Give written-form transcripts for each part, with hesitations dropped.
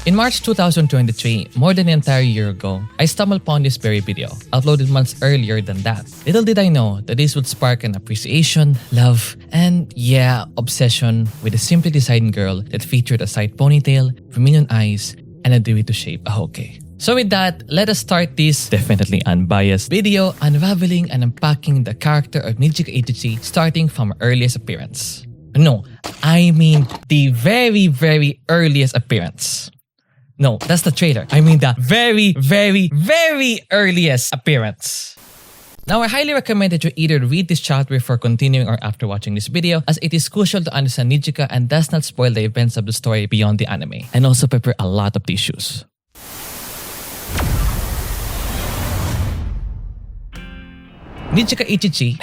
In March 2023, more than an entire year ago, I stumbled upon this very video, uploaded months earlier than that. Little did I know that this would spark an appreciation, love, and obsession with a simply designed girl that featured a side ponytail, vermilion eyes, and a Dorito shape ahoke. So with that, let us start this definitely unbiased video unraveling and unpacking the character of Nijika Ijichi starting from her earliest appearance. No, I mean the very, very earliest appearance. No, that's the trailer. I mean the very, very, very earliest appearance. Now, I highly recommend that you either read this chapter before continuing or after watching this video, as it is crucial to understand Nijika and does not spoil the events of the story beyond the anime, and also prepare a lot of tissues. Nijika Ijichi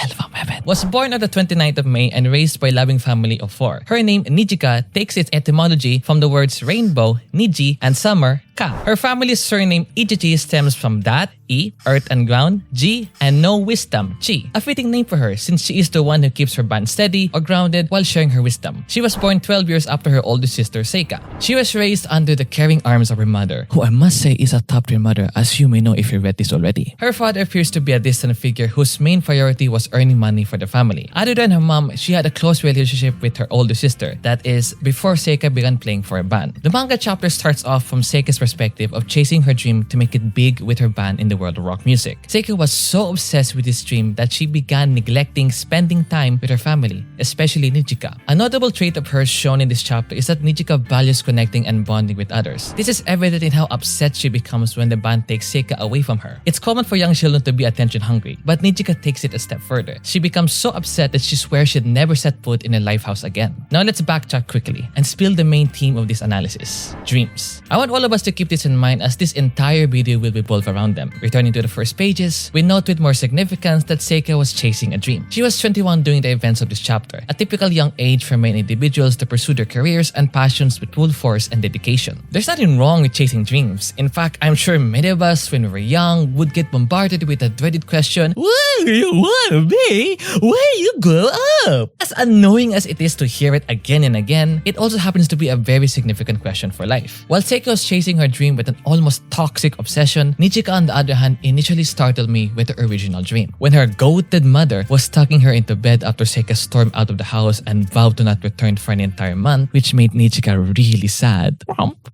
was born on the 29th of May and raised by a loving family of 4. Her name, Nijika, takes its etymology from the words rainbow, Niji, and summer, Ka. Her family's surname Ijichi stems from that, I, earth and ground, Ji, and no wisdom, Chi. A fitting name for her since she is the one who keeps her band steady or grounded while sharing her wisdom. She was born 12 years after her older sister, Seika. She was raised under the caring arms of her mother, who I must say is a top-tier mother, as you may know if you read this already. Her father appears to be a distant figure whose main priority was earning money for the family. Other than her mom, she had a close relationship with her older sister, that is, before Seika began playing for a band. The manga chapter starts off from Seika's perspective of chasing her dream to make it big with her band in the world of rock music. Seika was so obsessed with this dream that she began neglecting spending time with her family, especially Nijika. A notable trait of hers shown in this chapter is that Nijika values connecting and bonding with others. This is evident in how upset she becomes when the band takes Seika away from her. It's common for young children to be attention hungry, but Nijika takes it a step further. She becomes so upset that she swears she'd never set foot in a lifehouse again. Now let's backtrack quickly and spill the main theme of this analysis: dreams. I want all of us to keep this in mind as this entire video will revolve around them. Returning to the first pages, we note with more significance that Seika was chasing a dream. She was 21 during the events of this chapter, a typical young age for many individuals to pursue their careers and passions with full force and dedication. There's nothing wrong with chasing dreams. In fact, I'm sure many of us when we were young would get bombarded with a dreaded question, "What do you want to be when you grow up?" As annoying as it is to hear it again and again, it also happens to be a very significant question for life. While Seika was chasing her dream with an almost toxic obsession, Nijika on the other hand initially startled me with her original dream. When her goated mother was tucking her into bed after Seika stormed out of the house and vowed to not return for an entire month, which made Nijika really sad.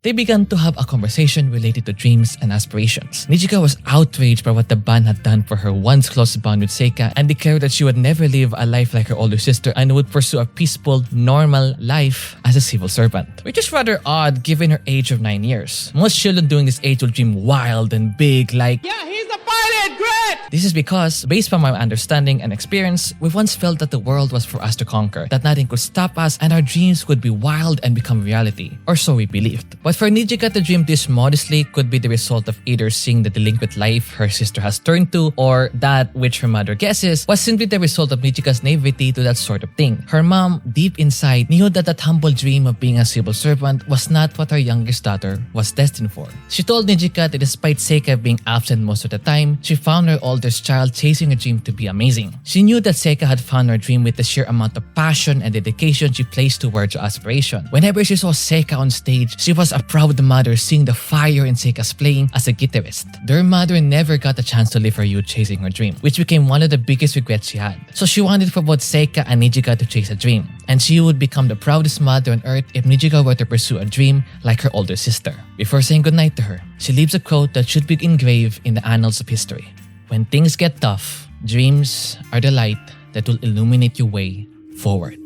They began to have a conversation related to dreams and aspirations. Nijika was outraged by what the band had done for her once close bond with Seika and declared that she would never live a life like her older sister and would pursue a peaceful, normal life as a civil servant. Which is rather odd given her age of 9 years. Most children during this age will dream wild and big like, "Yeah, he's a pilot, great!" This is because, based on my understanding and experience, we once felt that the world was for us to conquer, that nothing could stop us and our dreams would be wild and become reality. Or so we believed. But for Nijika to dream this modestly could be the result of either seeing the delinquent life her sister has turned to, or that which her mother guesses was simply the result of Nijika's naivety to that sort of thing. Her mom, deep inside, knew that that humble dream of being a civil servant was not what her youngest daughter was destined for. She told Nijika that despite Seika being absent most of the time, she found her oldest child chasing a dream to be amazing. She knew that Seika had found her dream with the sheer amount of passion and dedication she placed towards her aspiration. Whenever she saw Seika on stage, she was a proud mother seeing the fire in Seika's playing as a guitarist. Their mother never got a chance to live her youth chasing her dream, which became one of the biggest regrets she had. So she wanted for both Seika and Nijika to chase a dream, and she would become the proudest mother on earth if Nijika were to pursue a dream like her older sister. Before saying goodnight to her, she leaves a quote that should be engraved in the annals of history. "When things get tough, dreams are the light that will illuminate your way forward."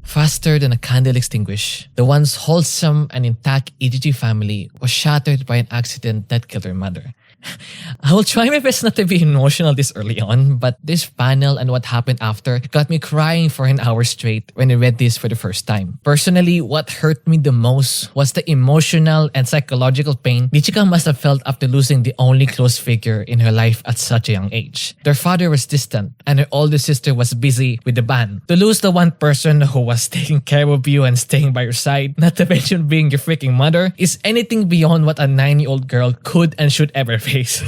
Faster than a candle extinguished, the once wholesome and intact Ijichi family was shattered by an accident that killed her mother. I will try my best not to be emotional this early on, but this panel and what happened after got me crying for an hour straight when I read this for the first time. Personally, what hurt me the most was the emotional and psychological pain Nijika must have felt after losing the only close figure in her life at such a young age. Their father was distant and her older sister was busy with the band. To lose the one person who was taking care of you and staying by your side, not to mention being your freaking mother, is anything beyond what a 9-year-old girl could and should ever face. face.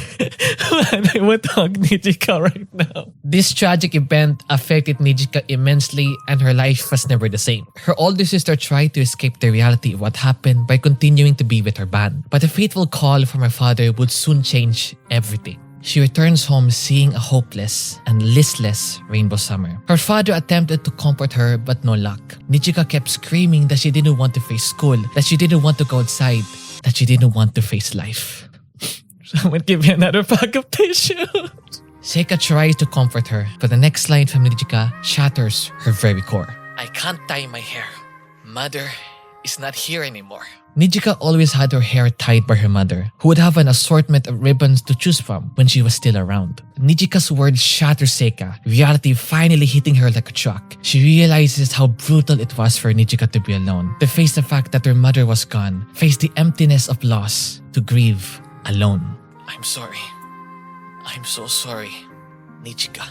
Man, I would hug Nijika right now. This tragic event affected Nijika immensely and her life was never the same. Her older sister tried to escape the reality of what happened by continuing to be with her band. But a fateful call from her father would soon change everything. She returns home seeing a hopeless and listless Rainbow Summer. Her father attempted to comfort her but no luck. Nijika kept screaming that she didn't want to face school, that she didn't want to go outside, that she didn't want to face life. Someone give me another pack of tissue. Seika tries to comfort her, but the next line from Nijika shatters her very core. I can't tie my hair. Mother is not here anymore. Nijika always had her hair tied by her mother, who would have an assortment of ribbons to choose from when she was still around. Nijika's words shatter Seika, reality finally hitting her like a truck. She realizes how brutal it was for Nijika to be alone, to face the fact that her mother was gone, face the emptiness of loss, to grieve alone. I'm sorry. I'm so sorry, Nijika.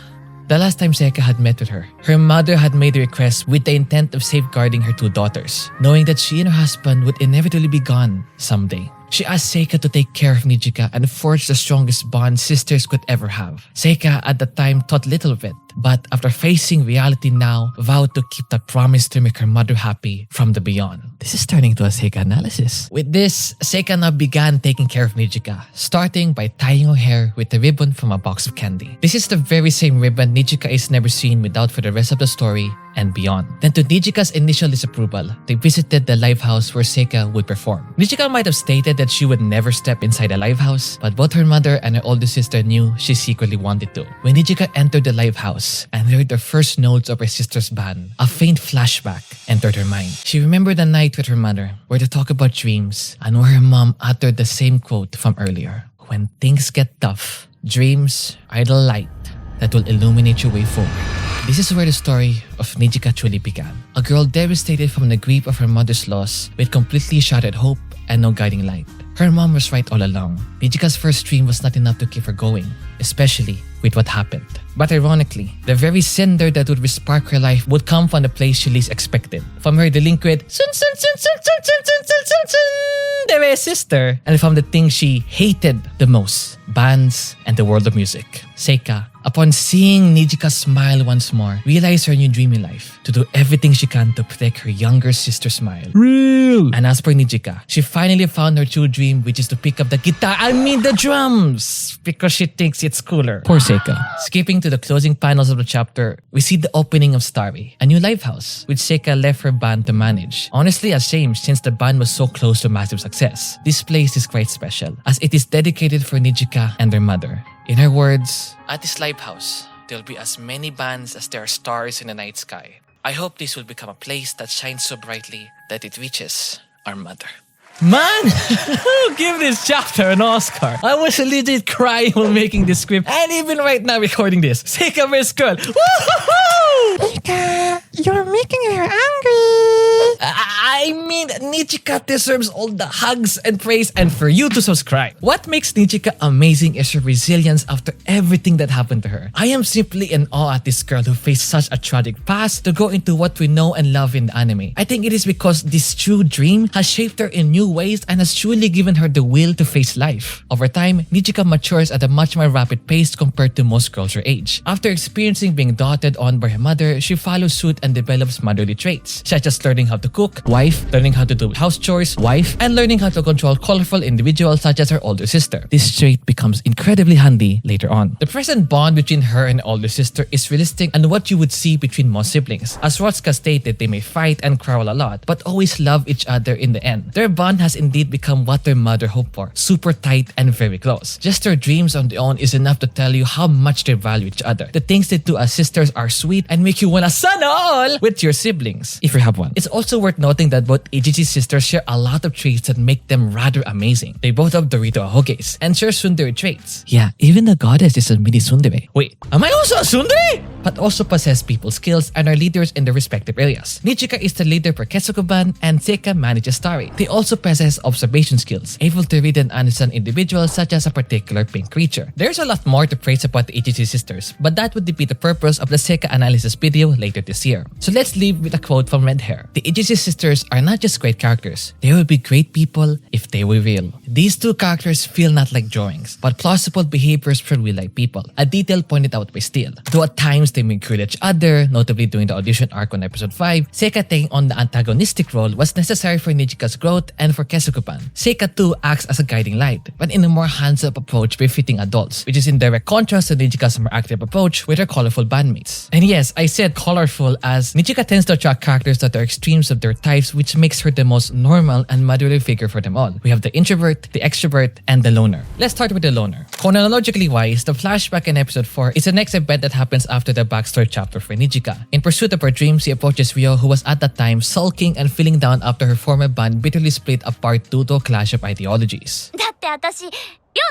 The last time Seika had met with her, her mother had made a request with the intent of safeguarding her two daughters, knowing that she and her husband would inevitably be gone someday. She asked Seika to take care of Nijika and forge the strongest bond sisters could ever have. Seika at the time thought little of it, but after facing reality now, vowed to keep the promise to make her mother happy from the beyond. This is turning to a Seika analysis. With this, Seika now began taking care of Nijika, starting by tying her hair with a ribbon from a box of candy. This is the very same ribbon Nijika is never seen without for the rest of the story and beyond. Then to Nijika's initial disapproval, they visited the live house where Seika would perform. Nijika might have stated that she would never step inside a live house, but both her mother and her older sister knew she secretly wanted to. When Nijika entered the live house and heard the first notes of her sister's band, a faint flashback entered her mind. She remembered a night with her mother where they talked about dreams and where her mom uttered the same quote from earlier. When things get tough, dreams are the light that will illuminate your way forward. This is where the story of Nijika truly began. A girl devastated from the grief of her mother's loss with completely shattered hope and no guiding light. Her mom was right all along. Nijika's first dream was not enough to keep her going, especially with what happened. But ironically, the very cinder that would respark her life would come from the place she least expected. From her delinquent sister, and from the thing she hated the most, bands and the world of music. Seika, upon seeing Nijika smile once more, realized her new dream in life, to do everything she can to protect her younger sister's smile. Real! And as for Nijika, she finally found her true dream, which is to pick up the guitar, the drums, because she thinks it's cooler. Poor Seika. Skipping to the closing panels of the chapter, we see the opening of Starry, a new live house, which Seika left her band to manage. Honestly, a shame since the band was so close to massive success. This place is quite special, as it is dedicated for Nijika and their mother. In her words, at this live house, there will be as many bands as there are stars in the night sky. I hope this will become a place that shines so brightly that it reaches our mother. Man, give this chapter an Oscar. I was legit crying while making this script and even right now recording this. Seika vs. Girl. Woohoo! Nijika, you're making her angry. I mean, Nijika deserves all the hugs and praise and for you to subscribe. What makes Nijika amazing is her resilience after everything that happened to her. I am simply in awe at this girl who faced such a tragic past to go into what we know and love in the anime. I think it is because this true dream has shaped her in new ways and has truly given her the will to face life. Over time, Nijika matures at a much more rapid pace compared to most girls her age. After experiencing being doted on by her mother, she follows suit and develops motherly traits, such as learning how to cook, wife, learning how to do house chores, wife, and learning how to control colorful individuals such as her older sister. This trait becomes incredibly handy later on. The present bond between her and older sister is realistic and what you would see between most siblings. As Rotska stated, they may fight and quarrel a lot, but always love each other in the end. Their bond has indeed become what their mother hoped for, super tight and very close. Just their dreams on their own is enough to tell you how much they value each other. The things they do as sisters are sweet and make you wanna sana all with your siblings, if you have one. It's also worth noting that both Ijichi sisters share a lot of traits that make them rather amazing. They both have Dorito Hotspot and share tsundere traits. Yeah, even the goddess is a mini tsundere. Wait, am I also a tsundere? but also possess people skills and are leaders in their respective areas. Nijika is the leader for Kessoku and Seika manages story. They also possess observation skills, able to read and understand individuals such as a particular pink creature. There's a lot more to praise about the Ijichi sisters, but that would defeat the purpose of the Seika analysis video later this year. So let's leave with a quote from Red Hair. The Ijichi sisters are not just great characters, they would be great people if they were real. These two characters feel not like drawings, but plausible behaviors from real-life people, a detail pointed out by Steel. Though at times they may kill each other, notably during the audition arc on episode 5, Seika taking on the antagonistic role was necessary for Nijika's growth and for Kessoku-pan. Seika too acts as a guiding light, but in a more hands-up approach befitting adults, which is in direct contrast to Nijika's more active approach with her colorful bandmates. And yes, I said colorful as Nijika tends to attract characters that are extremes of their types, which makes her the most normal and motherly figure for them all. We have the introvert, the extrovert, and the loner. Let's start with the loner. Chronologically wise, the flashback in episode 4 is the next event that happens after the backstory chapter for Nijika. In pursuit of her dreams, she approaches Ryo, who was at that time sulking and feeling down after her former band bitterly split apart due to a clash of ideologies. だって私、寮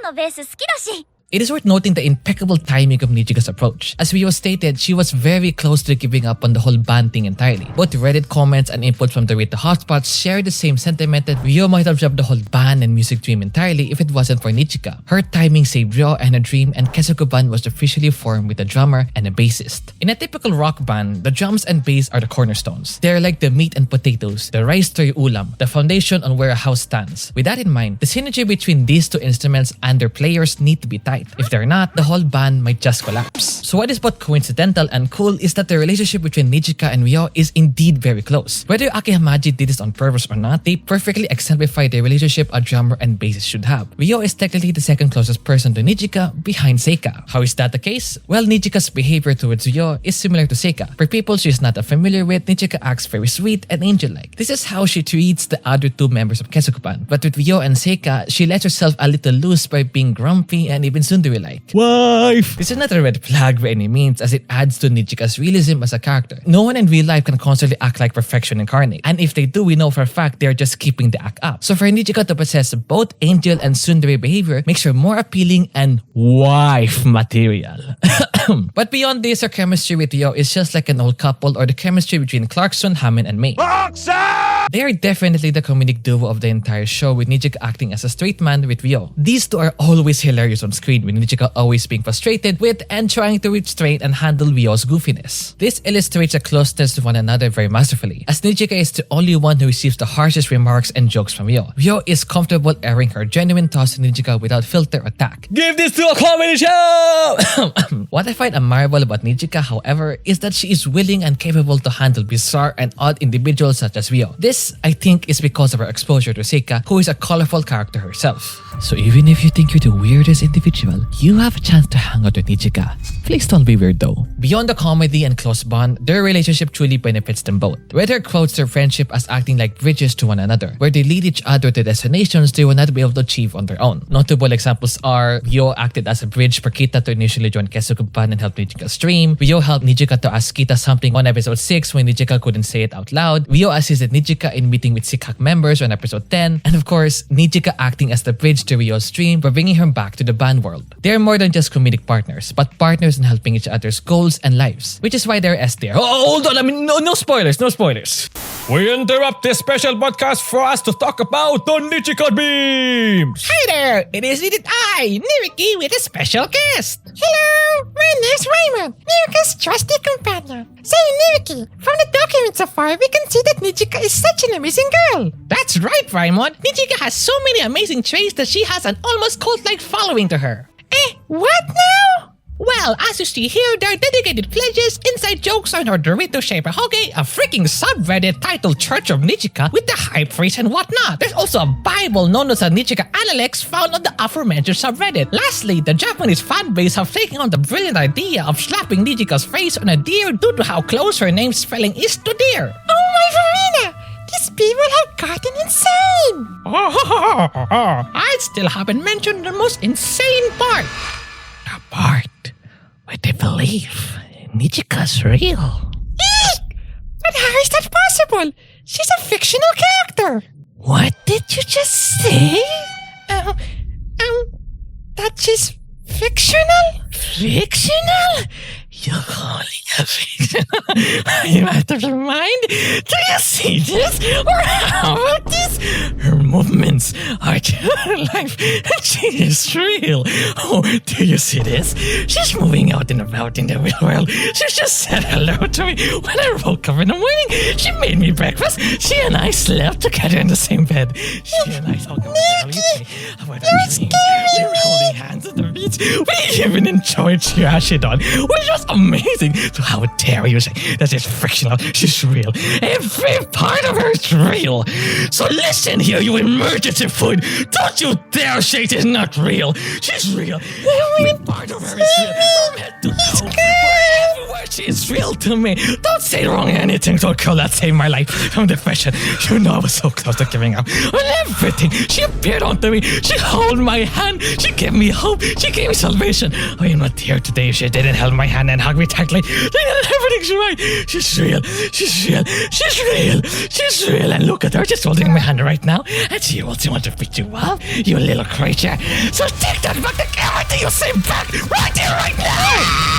のベース好きだし。 It is worth noting the impeccable timing of Nijika's approach. As Ryo stated, she was very close to giving up on the whole band thing entirely. Both Reddit comments and input from Dorito Hotspot share the same sentiment that Ryo might have dropped the whole band and music dream entirely if it wasn't for Nijika. Her timing saved Ryo and her dream, and Kessoku band was officially formed with a drummer and a bassist. In a typical rock band, the drums and bass are the cornerstones. They're like the meat and potatoes, the rice to your ulam, the foundation on where a house stands. With that in mind, the synergy between these two instruments and their players need to be tight. If they're not, the whole band might just collapse. So what is both coincidental and cool is that the relationship between Nijika and Ryo is indeed very close. Whether Akihamaji did this on purpose or not, they perfectly exemplify the relationship a drummer and bassist should have. Ryo is technically the second closest person to Nijika behind Seika. How is that the case? Well, Nijika's behavior towards Ryo is similar to Seika. For people she is not familiar with, Nijika acts very sweet and angel-like. This is how she treats the other two members of Kessoku-pan. But with Ryo and Seika, she lets herself a little loose by being grumpy and even tsundere-like. Wife! This is not a red flag by any means, as it adds to Nijika's realism as a character. No one in real life can constantly act like perfection incarnate. And if they do, we know for a fact they're just keeping the act up. So for Nijika to possess both angel and tsundere behavior makes her more appealing and wife material. But beyond this, her chemistry with Ryo is just like an old couple or the chemistry between Clarkson, Hammond, and May. They are definitely the comedic duo of the entire show, with Nijika acting as a straight man with Ryo. These two are always hilarious on screen, with Nijika always being frustrated with and trying to restrain and handle Ryo's goofiness. This illustrates a closeness to one another very masterfully, as Nijika is the only one who receives the harshest remarks and jokes from Ryo. Ryo is comfortable airing her genuine thoughts to Nijika without filter or tact. Give this to a comedy show! What I find admirable about Nijika, however, is that she is willing and capable to handle bizarre and odd individuals such as Ryo. This, I think, is because of her exposure to Seika, who is a colorful character herself. So even if you think you're the weirdest individual, you have a chance to hang out with Nijika. Please don't be weird though. Beyond the comedy and close bond, their relationship truly benefits them both. Redder quotes their friendship as acting like bridges to one another, where they lead each other to destinations they will not be able to achieve on their own. Notable examples are Ryo acted as a bridge for Kita to initially join Kessoku-pan and help Nijika stream. Ryo helped Nijika to ask Kita something on episode 6 when Nijika couldn't say it out loud. Ryo assisted Nijika in meeting with Sikak members on episode 10. And of course, Nijika acting as the bridge to Ryo's stream for bringing her back to the band world. They are more than just comedic partners, but partners in helping each other's goals and lives, which is why they're S tier. Oh, hold on, no spoilers, no spoilers. We interrupt this special podcast for us to talk about the Nijika Beams. Hi there, it is indeed I, Niriki, with a special guest. Hello, my name's Raymond, Nirika's trusty companion. Say, Niriki, from the documents so far, we can see that Nijika is such an amazing girl. That's right, Raymond. Nijika has so many amazing traits that she has an almost cult-like following to her. What now? Well, as you see here, there are dedicated pledges, inside jokes on her Dorito shape Honkai, a freaking subreddit titled Church of Nijika with the high priest and whatnot. There's also a Bible known as a Nijika Analects found on the aforementioned subreddit. Lastly, the Japanese fanbase have taken on the brilliant idea of slapping Nijika's face on a deer due to how close her name spelling is to deer. Oh my Farina! These people have gotten insane! I still haven't mentioned the most insane part. The part where they believe Nijika's real. Eek! But how is that possible? She's a fictional character! What did you just say? That she's fictional? Fictional? You calling a Are you out of your mind? Do you see this? Or how about this? Her movements are life and she is real. Oh, do you see this? She's moving out and about in the real world. She just said hello to me when I woke up in the morning. She made me breakfast. She and I slept together in the same bed. She and I talked about our dreams. We were holding hands at the beach. We even enjoyed Shirashidon, which was amazing. So how dare you say that it's fictional? She's real. Every part of her is real. So listen here, you emergency food. Don't you dare say she's not real. She's real. Every part of her is real. From head to toe. Every word she is real to me. Don't say wrong anything to a girl that saved my life from depression. You know I was so close to giving up on everything. She appeared onto me. She held my hand. She gave me hope. She gave me salvation. I am not here today if she didn't hold my hand and hug me tightly. Then everything's right. She's real. She's real. She's real. She's real. And look at her just holding my hand right now. And she also wants to beat you up, you little creature. So take that back, the everything you say back right here, right now.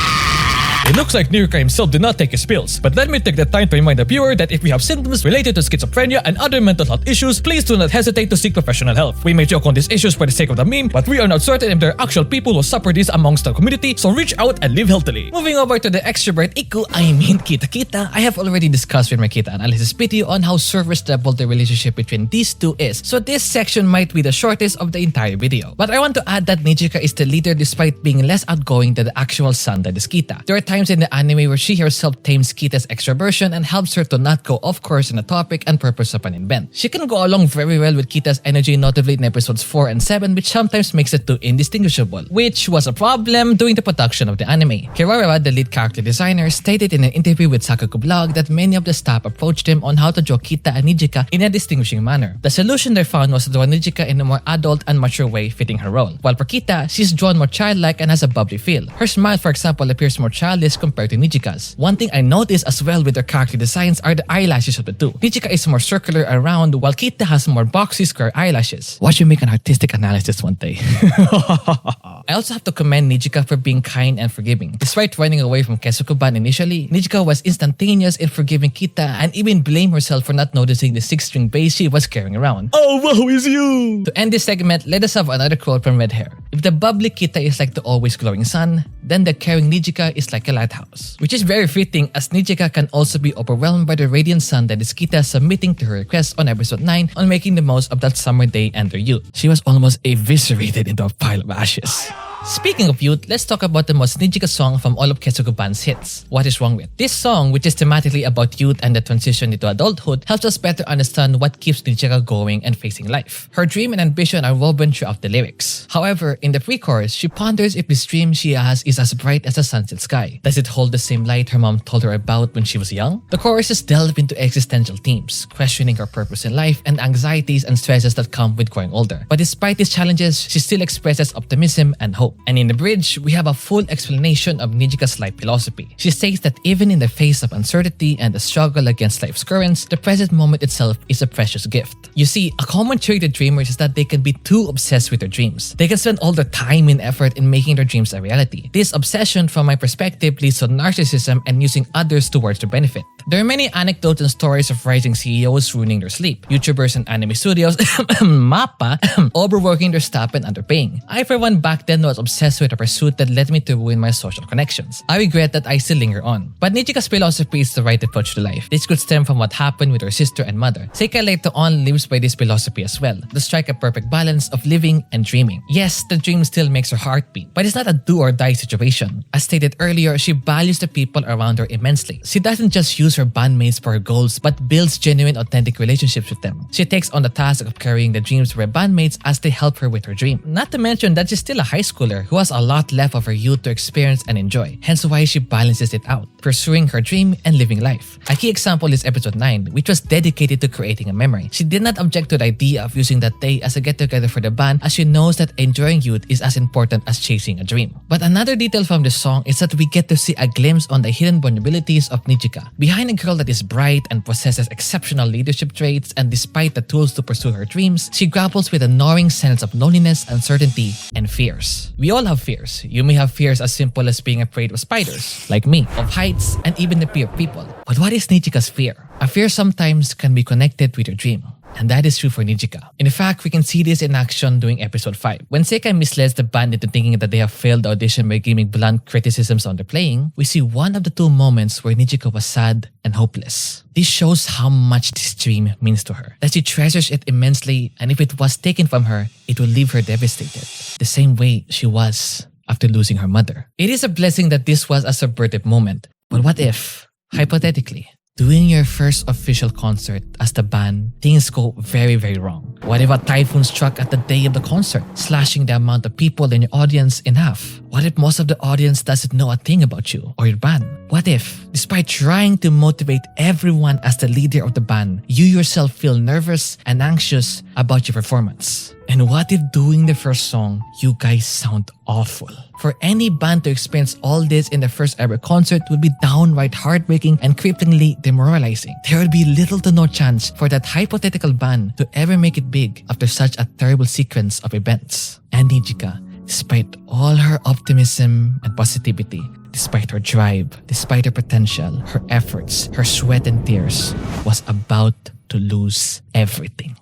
It looks like Nirika himself did not take his pills, but let me take the time to remind the viewer that if we have symptoms related to schizophrenia and other mental health issues, please do not hesitate to seek professional help. We may joke on these issues for the sake of the meme, but we are not certain if there are actual people who suffer this amongst the community, so reach out and live healthily. Moving over to the extrovert Iku, Kita. I have already discussed with my Kita analysis video on how surface level the relationship between these two is, so this section might be the shortest of the entire video. But I want to add that Nijika is the leader despite being less outgoing than the actual son that is Kita. There are times in the anime where she herself tames Kita's extroversion and helps her to not go off course in the topic and purpose of an event. She can go along very well with Kita's energy, notably in episodes 4 and 7, which sometimes makes it too indistinguishable, which was a problem during the production of the anime. Kirara, the lead character designer, stated in an interview with Sakuku blog that many of the staff approached him on how to draw Kita and Nijika in a distinguishing manner. The solution they found was to draw Nijika in a more adult and mature way fitting her role, while for Kita, she's drawn more childlike and has a bubbly feel. Her smile, for example, appears more childish compared to Nijika's. One thing I noticed as well with their character designs are the eyelashes of the two. Nijika is more circular around, while Kita has more boxy square eyelashes. Watch me make an artistic analysis one day. I also have to commend Nijika for being kind and forgiving. Despite running away from Kessoku-ban initially, Nijika was instantaneous in forgiving Kita and even blamed herself for not noticing the 6-string bass she was carrying around. Oh, woe is you! To end this segment, let us have another quote from Red Hair. If the bubbly Kita is like the always glowing sun, then the caring Nijika is like a lighthouse. Which is very fitting as Nijika can also be overwhelmed by the radiant sun that is Kita submitting to her request on episode 9 on making the most of that summer day and their youth. She was almost eviscerated into a pile of ashes. Speaking of youth, let's talk about the most Nijika song from all of Kessoku-ban's hits, What Is Wrong With. This song, which is thematically about youth and the transition into adulthood, helps us better understand what keeps Nijika going and facing life. Her dream and ambition are woven throughout the lyrics. However, in the pre-chorus, she ponders if this dream she has is as bright as a sunset sky. Does it hold the same light her mom told her about when she was young? The choruses delve into existential themes, questioning her purpose in life and anxieties and stresses that come with growing older. But despite these challenges, she still expresses optimism and hope. And in the bridge, we have a full explanation of Nijika's life philosophy. She states that even in the face of uncertainty and the struggle against life's currents, the present moment itself is a precious gift. You see, a common trait of dreamers is that they can be too obsessed with their dreams. They can spend all their time and effort in making their dreams a reality. This obsession, from my perspective, leads to narcissism and using others towards their benefit. There are many anecdotes and stories of rising CEOs ruining their sleep, YouTubers and anime studios, MAPPA, overworking their staff and underpaying. I, for one, back then was obsessed with a pursuit that led me to ruin my social connections. I regret that I still linger on. But Nijika's philosophy is the right approach to life. This could stem from what happened with her sister and mother. Seika later on lives by this philosophy as well, to strike a perfect balance of living and dreaming. Yes, the dream still makes her heart beat, but it's not a do-or-die situation. As stated earlier, she values the people around her immensely. She doesn't just use her bandmates for her goals, but builds genuine, authentic relationships with them. She takes on the task of carrying the dreams of her bandmates as they help her with her dream. Not to mention that she's still a high schooler who has a lot left of her youth to experience and enjoy, hence why she balances it out, pursuing her dream and living life. A key example is episode 9, which was dedicated to creating a memory. She did not object to the idea of using that day as a get-together for the band, as she knows that enjoying youth is as important as chasing a dream. But another detail from this song is that we get to see a glimpse on the hidden vulnerabilities of Nijika. Behind kind of girl that is bright and possesses exceptional leadership traits, and despite the tools to pursue her dreams, she grapples with a gnawing sense of loneliness, uncertainty, and fears. We all have fears. You may have fears as simple as being afraid of spiders, like me, of heights, and even the fear of people. But what is Nijika's fear? A fear sometimes can be connected with your dream. And that is true for Nijika. In fact, we can see this in action during episode 5. When Seika misleads the band into thinking that they have failed the audition by giving blunt criticisms on their playing, we see one of the two moments where Nijika was sad and hopeless. This shows how much this dream means to her, that she treasures it immensely, and if it was taken from her, it will leave her devastated, the same way she was after losing her mother. It is a blessing that this was a subversive moment, but what if, hypothetically, doing your first official concert as the band, things go very, very wrong? What if a typhoon struck at the day of the concert, slashing the amount of people in your audience in half? What if most of the audience doesn't know a thing about you or your band? What if, despite trying to motivate everyone as the leader of the band, you yourself feel nervous and anxious about your performance? And what if doing the first song, you guys sound awful? For any band to experience all this in the first ever concert would be downright heartbreaking and cripplingly demoralizing. There would be little to no chance for that hypothetical band to ever make it big after such a terrible sequence of events. And Nijika, despite all her optimism and positivity, despite her drive, despite her potential, her efforts, her sweat and tears, was about to lose everything.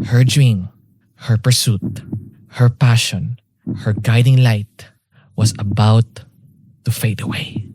Her dream, her pursuit, her passion, her guiding light was about to fade away.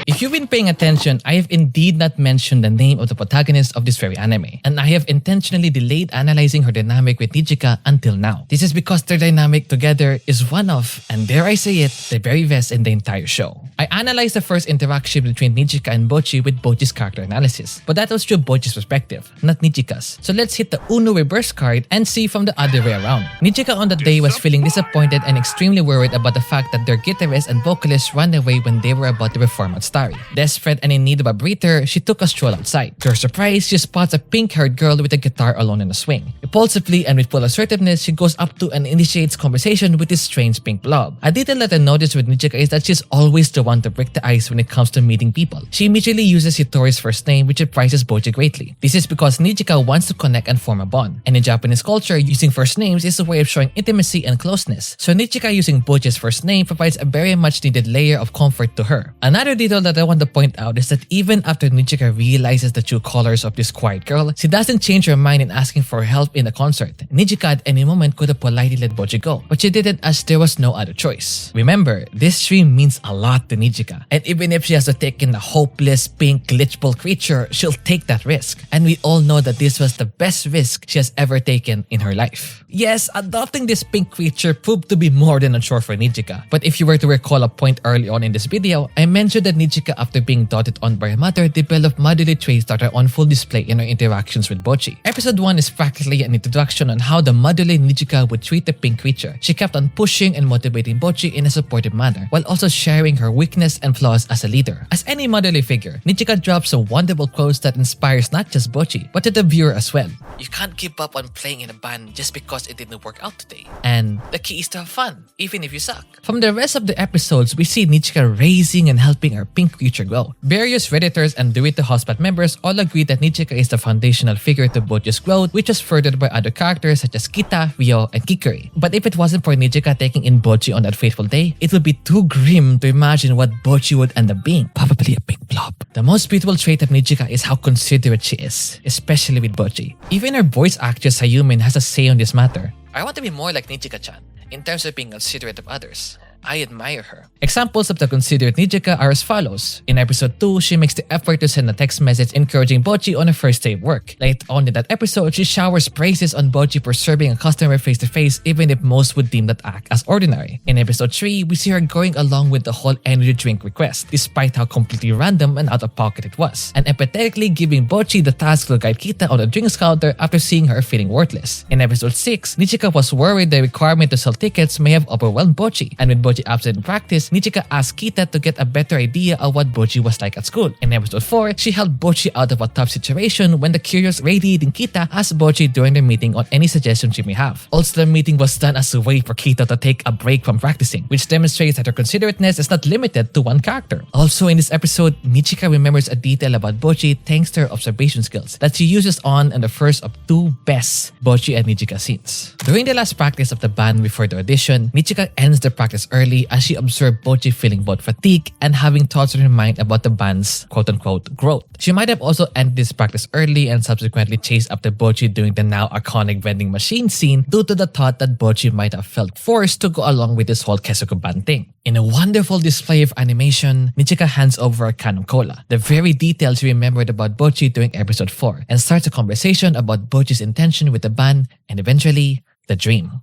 If you've been paying attention, I have indeed not mentioned the name of the protagonist of this very anime, and I have intentionally delayed analyzing her dynamic with Nijika until now. This is because their dynamic together is one of, and dare I say it, the very best in the entire show. I analyzed the first interaction between Nijika and Bocchi with Bocchi's character analysis, but that was through Bocchi's perspective, not Nijika's. So let's hit the Uno reverse card and see from the other way around. Nijika on that day was feeling disappointed and extremely worried about the fact that their guitarist and vocalist ran away when they were about to perform at Starry. Desperate and in need of a breather, she took a stroll outside. To her surprise, she spots a pink-haired girl with a guitar alone in a swing. Impulsively and with full assertiveness, she goes up to and initiates conversation with this strange pink blob. A detail that I noticed with Nijika is that she's always the one to break the ice when it comes to meeting people. She immediately uses Hitori's first name, which surprises Bocchi greatly. This is because Nijika wants to connect and form a bond. And in Japanese culture, using first names is a way of showing intimacy and closeness. So Nijika using Bocchi's first name provides a very much needed layer of comfort to her. Another detail that I want to point out is that even after Nijika realizes the true colors of this quiet girl, she doesn't change her mind in asking for help in the concert. Nijika at any moment could have politely let Bocchi go, but she didn't as there was no other choice. Remember, this stream means a lot to Nijika, and even if she has to take in a hopeless, pink, glitchball creature, she'll take that risk. And we all know that this was the best risk she has ever taken in her life. Yes, adopting this pink creature proved to be more than a chore for Nijika, but if you were to recall a point early on in this video, I mentioned that Nijika, after being doted on by her mother, developed motherly traits that are on full display in her interactions with Bocchi. Episode 1 is practically an introduction on how the motherly Nijika would treat the pink creature. She kept on pushing and motivating Bocchi in a supportive manner, while also sharing her weakness and flaws as a leader. As any motherly figure, Nijika drops some wonderful quotes that inspires not just Bocchi, but to the viewer as well. You can't give up on playing in a band just because it didn't work out today. And the key is to have fun, even if you suck. From the rest of the episodes, we see Nijika raising and helping her pink creature grow. Various Redditors and Dorito Hotspot members all agree that Nijika is the foundational figure to Bocchi's growth, which was furthered by other characters such as Kita, Ryo, and Kikuri. But if it wasn't for Nijika taking in Bocchi on that fateful day, it would be too grim to imagine what Bocchi would end up being. Probably a big blob. The most beautiful trait of Nijika is how considerate she is, especially with Bocchi. Even her voice actress Sayumin has a say on this matter. I want to be more like Nijika-chan in terms of being considerate of others. I admire her. Examples of the considerate Nijika are as follows. In episode 2, she makes the effort to send a text message encouraging Bocchi on her first day of work. Late on in that episode, she showers praises on Bocchi for serving a customer face-to-face even if most would deem that act as ordinary. In episode 3, we see her going along with the whole energy drink request, despite how completely random and out of pocket it was, and empathetically giving Bocchi the task to guide Kita on the drinks counter after seeing her feeling worthless. In episode 6, Nijika was worried the requirement to sell tickets may have overwhelmed Bocchi, and with Bocchi Bocchi absent in practice, Nijika asked Kita to get a better idea of what Bocchi was like at school. In episode 4, she helped Bocchi out of a tough situation when the curious radiating Kita asked Bocchi during the meeting on any suggestions she may have. Also, the meeting was done as a way for Kita to take a break from practicing, which demonstrates that her considerateness is not limited to one character. Also, in this episode, Nijika remembers a detail about Bocchi thanks to her observation skills that she uses on the first of 2 best Bocchi and Nijika scenes. During the last practice of the band before the audition, Nijika ends the practice early as she observed Bocchi feeling both fatigue and having thoughts in her mind about the band's quote-unquote growth. She might have also ended this practice early and subsequently chased after Bocchi during the now iconic vending machine scene due to the thought that Bocchi might have felt forced to go along with this whole Kessoku band thing. In a wonderful display of animation, Nijika hands over a can of cola, the very details she remembered about Bocchi during episode 4, and starts a conversation about Bocchi's intention with the band and eventually, the dream.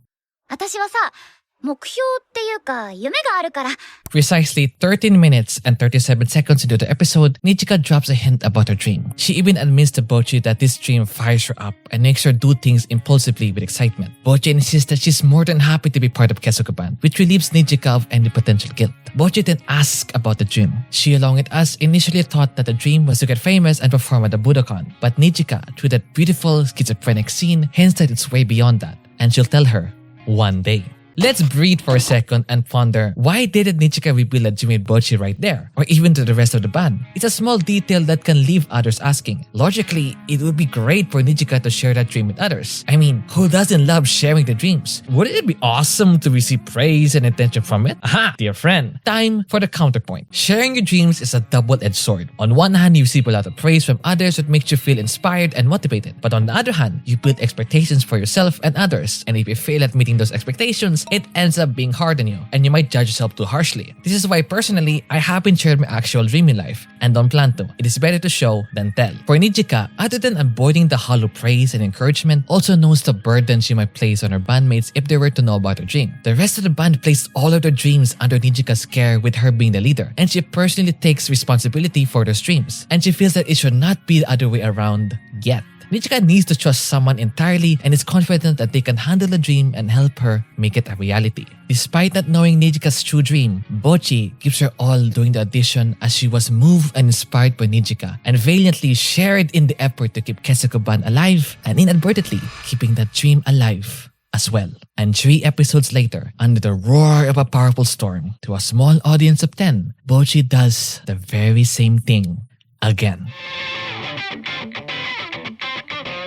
私はさ、目標っていうか夢があるから。 Precisely 13 minutes and 37 seconds into the episode, Nijika drops a hint about her dream. She even admits to Bocchi that this dream fires her up and makes her do things impulsively with excitement. Bocchi insists that she's more than happy to be part of Kessoku band, which relieves Nijika of any potential guilt. Bocchi then asks about the dream. She, along with us, initially thought that the dream was to get famous and perform at the Budokan, but Nijika, through that beautiful schizophrenic scene, hints that it's way beyond that, and she'll tell her one day. Let's breathe for a second and ponder, why didn't Nijika reveal a dream with Bocchi right there? Or even to the rest of the band? It's a small detail that can leave others asking. Logically, it would be great for Nijika to share that dream with others. I mean, who doesn't love sharing their dreams? Wouldn't it be awesome to receive praise and attention from it? Aha, dear friend. Time for the counterpoint. Sharing your dreams is a double-edged sword. On one hand, you receive a lot of praise from others that makes you feel inspired and motivated. But on the other hand, you build expectations for yourself and others. And if you fail at meeting those expectations, it ends up being hard on you, and you might judge yourself too harshly. This is why personally, I haven't shared my actual dream in life, and don't plan to. It is better to show than tell. For Nijika, other than avoiding the hollow praise and encouragement, also knows the burden she might place on her bandmates if they were to know about her dream. The rest of the band placed all of their dreams under Nijika's care with her being the leader, and she personally takes responsibility for those dreams, and she feels that it should not be the other way around yet. Nijika needs to trust someone entirely and is confident that they can handle the dream and help her make it a reality. Despite not knowing Nijika's true dream, Bocchi gives her all during the audition as she was moved and inspired by Nijika and valiantly shared in the effort to keep Kessoku band alive and inadvertently keeping that dream alive as well. And 3 episodes later, under the roar of a powerful storm, to a small audience of 10, Bocchi does the very same thing again.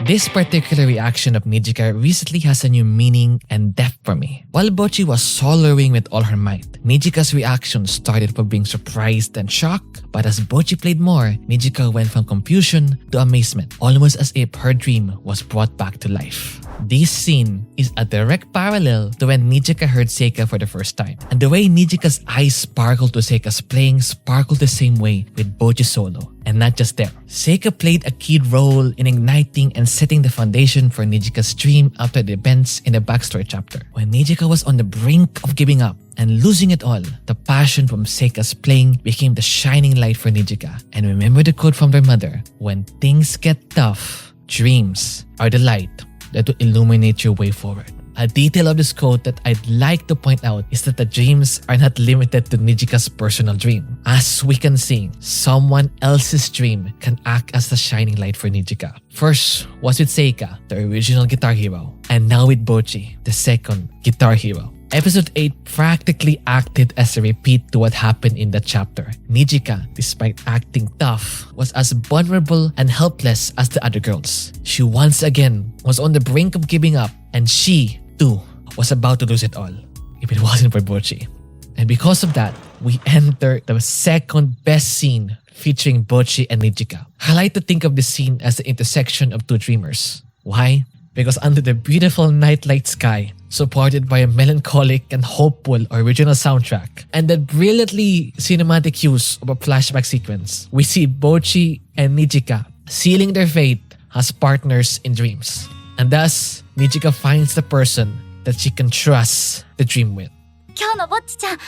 This particular reaction of Nijika recently has a new meaning and depth for me. While Bocchi was soloing with all her might, Nijika's reaction started from being surprised and shocked, but as Bocchi played more, Nijika went from confusion to amazement, almost as if her dream was brought back to life. This scene is a direct parallel to when Nijika heard Seika for the first time, and the way Nijika's eyes sparkled to Seika's playing sparkled the same way with Bocchi's solo. And not just there, Seika played a key role in igniting and setting the foundation for Nijika's dream after the events in the backstory chapter. When Nijika was on the brink of giving up and losing it all, the passion from Seika's playing became the shining light for Nijika. And remember the quote from their mother, when things get tough, dreams are the light that will illuminate your way forward. A detail of this quote that I'd like to point out is that the dreams are not limited to Nijika's personal dream. As we can see, someone else's dream can act as the shining light for Nijika. First was with Seika, the original guitar hero, and now with Bocchi, the second guitar hero. Episode 8 practically acted as a repeat to what happened in that chapter. Nijika, despite acting tough, was as vulnerable and helpless as the other girls. She once again was on the brink of giving up, and she, too, was about to lose it all if it wasn't for Bocchi. And because of that, we enter the second best scene featuring Bocchi and Nijika. I like to think of this scene as the intersection of two dreamers. Why? Because under the beautiful nightlight sky, supported by a melancholic and hopeful original soundtrack, and the brilliantly cinematic use of a flashback sequence, we see Bocchi and Nijika sealing their fate as partners in dreams. And thus, Nijika finds the person that she can trust the dream with. 今日のぼっちちゃん、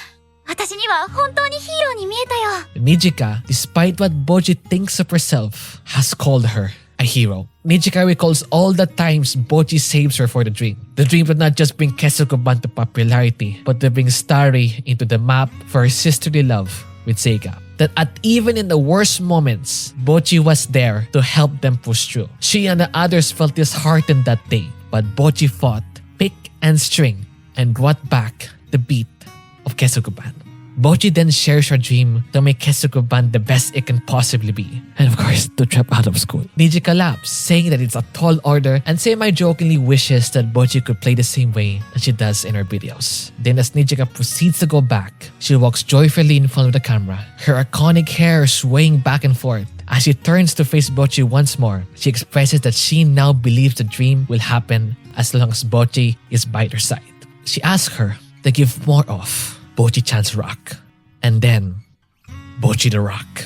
私には本当にヒーローに見えたよ。 Nijika, despite what Bocchi thinks of herself, has called her a hero. Nijika recalls all the times Bocchi saves her for the dream. The dream would not just bring Kessoku-ban to popularity, but to bring Starry into the map for her sisterly love with Seika. That even in the worst moments, Bocchi was there to help them push through. She and the others felt disheartened that day, but Bocchi fought, pick and string, and brought back the beat of Kessoku-ban. Bocchi then shares her dream to make Kessoku-ban the best it can possibly be. And of course, to drop out of school. Nijika laughs, saying that it's a tall order and semi-jokingly wishes that Bocchi could play the same way that she does in her videos. Then as Nijika proceeds to go back, she walks joyfully in front of the camera, her iconic hair swaying back and forth. As she turns to face Bocchi once more, she expresses that she now believes the dream will happen as long as Bocchi is by her side. She asks her to give more of Bocchi chants rock. And then, Bocchi the Rock.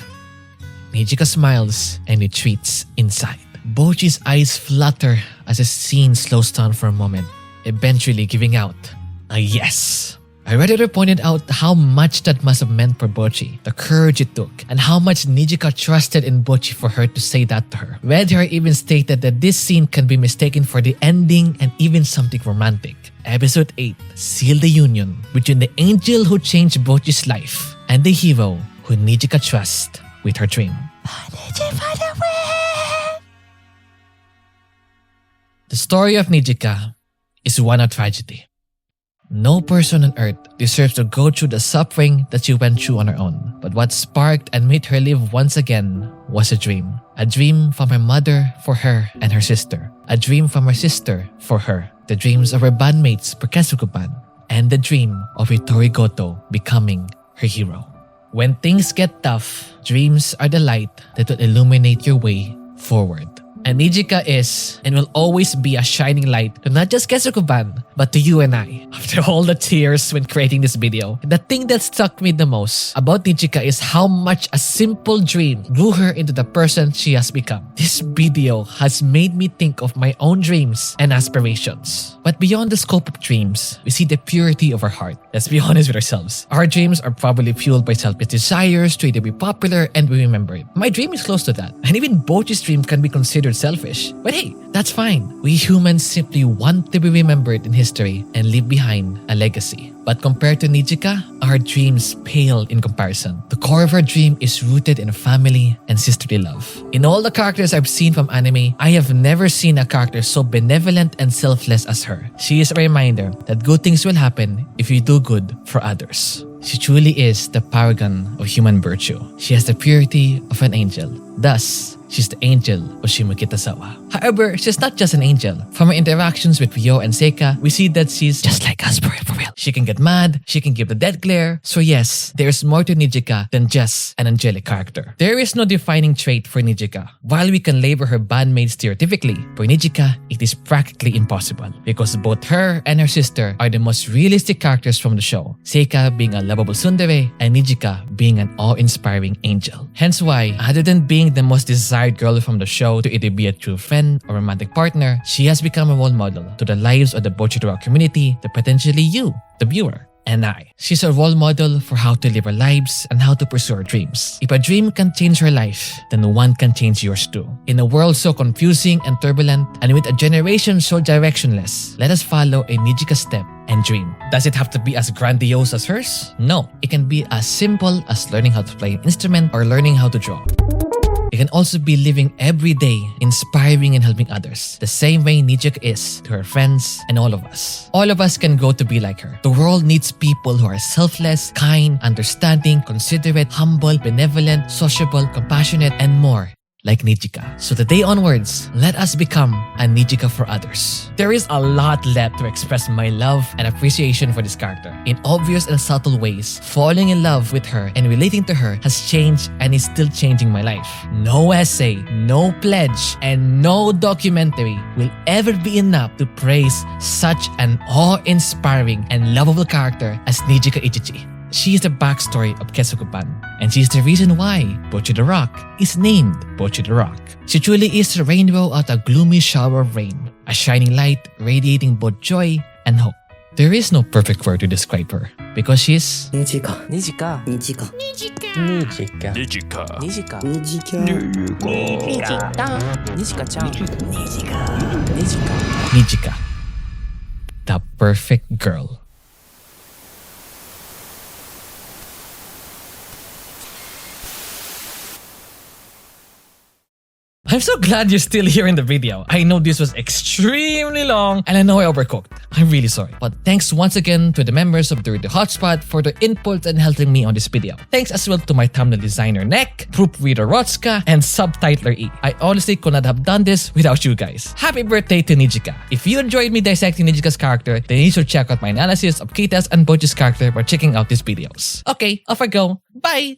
Nijika smiles and retreats inside. Bocchi's eyes flutter as the scene slows down for a moment, eventually giving out a yes. I Redditor pointed out how much that must have meant for Bocchi, the courage it took, and how much Nijika trusted in Bocchi for her to say that to her. Redditor even stated that this scene can be mistaken for the ending and even something romantic. Episode 8 sealed the union between the angel who changed Bocchi's life and the hero who Nijika trusts with her dream. The story of Nijika is one of tragedy. No person on earth deserves to go through the suffering that she went through on her own. But what sparked and made her live once again was a dream. A dream from her mother for her and her sister. A dream from her sister for her. The dreams of her bandmates for Kessoku-ban. And the dream of Hitori Goto becoming her hero. When things get tough, dreams are the light that will illuminate your way forward. And Nijika is and will always be a shining light to not just Kessoku-ban, but to you and I. After all the tears when creating this video, the thing that struck me the most about Nijika is how much a simple dream grew her into the person she has become. This video has made me think of my own dreams and aspirations. But beyond the scope of dreams, we see the purity of our heart. Let's be honest with ourselves. Our dreams are probably fueled by selfish desires to either be popular and be remembered. My dream is close to that. And even Bocchi's dream can be considered selfish. But hey, that's fine. We humans simply want to be remembered in history and leave behind a legacy. But compared to Nijika, our dreams pale in comparison. The core of her dream is rooted in family and sisterly love. In all the characters I've seen from anime, I have never seen a character so benevolent and selfless as her. She is a reminder that good things will happen if you do good for others. She truly is the paragon of human virtue. She has the purity of an angel. Thus, she's the angel of Shimokitazawa. However, she's not just an angel. From her interactions with Ryo and Seika, we see that she's just like us for real. She can get mad, she can give the death glare. So yes, there's more to Nijika than just an angelic character. There is no defining trait for Nijika. While we can label her bandmates stereotypically, for Nijika, it is practically impossible because both her and her sister are the most realistic characters from the show. Seika being a lovable tsundere and Nijika being an awe-inspiring angel. Hence why, other than being the most desired girl from the show to either be a true friend or romantic partner, she has become a role model to the lives of the Bocchi The Rock community, to potentially you, the viewer, and I. She's a role model for how to live our lives and how to pursue our dreams. If a dream can change her life, then one can change yours too. In a world so confusing and turbulent, and with a generation so directionless, let us follow a Nijika step and dream. Does it have to be as grandiose as hers? No. It can be as simple as learning how to play an instrument or learning how to draw. It can also be living every day, inspiring and helping others, the same way Nijika is to her friends and all of us. All of us can grow to be like her. The world needs people who are selfless, kind, understanding, considerate, humble, benevolent, sociable, compassionate, and more. Like Nijika. So today onwards, let us become a Nijika for others. There is a lot left to express my love and appreciation for this character. In obvious and subtle ways, falling in love with her and relating to her has changed and is still changing my life. No essay, no pledge, and no documentary will ever be enough to praise such an awe-inspiring and lovable character as Nijika Ijichi. She is the backstory of Kessoku-ban, and she is the reason why Bocchi The Rock is named Bocchi The Rock. She truly is a rainbow out of a gloomy shower of rain, a shining light radiating both joy and hope. There is no perfect word to describe her because she's Nijika. Nijika. Nijika. Nijika. Nijika. Nijika. Nijika. The perfect girl. I'm so glad you're still here in the video. I know this was extremely long and I know I overcooked. I'm really sorry. But thanks once again to the members of Dorito Hotspot for their input and helping me on this video. Thanks as well to my thumbnail designer Nick, proofreader Rotska, and subtitler E. I honestly could not have done this without you guys. Happy birthday to Nijika. If you enjoyed me dissecting Nijika's character, then you should check out my analysis of Kita's and Bocchi's character by checking out these videos. Okay, off I go. Bye!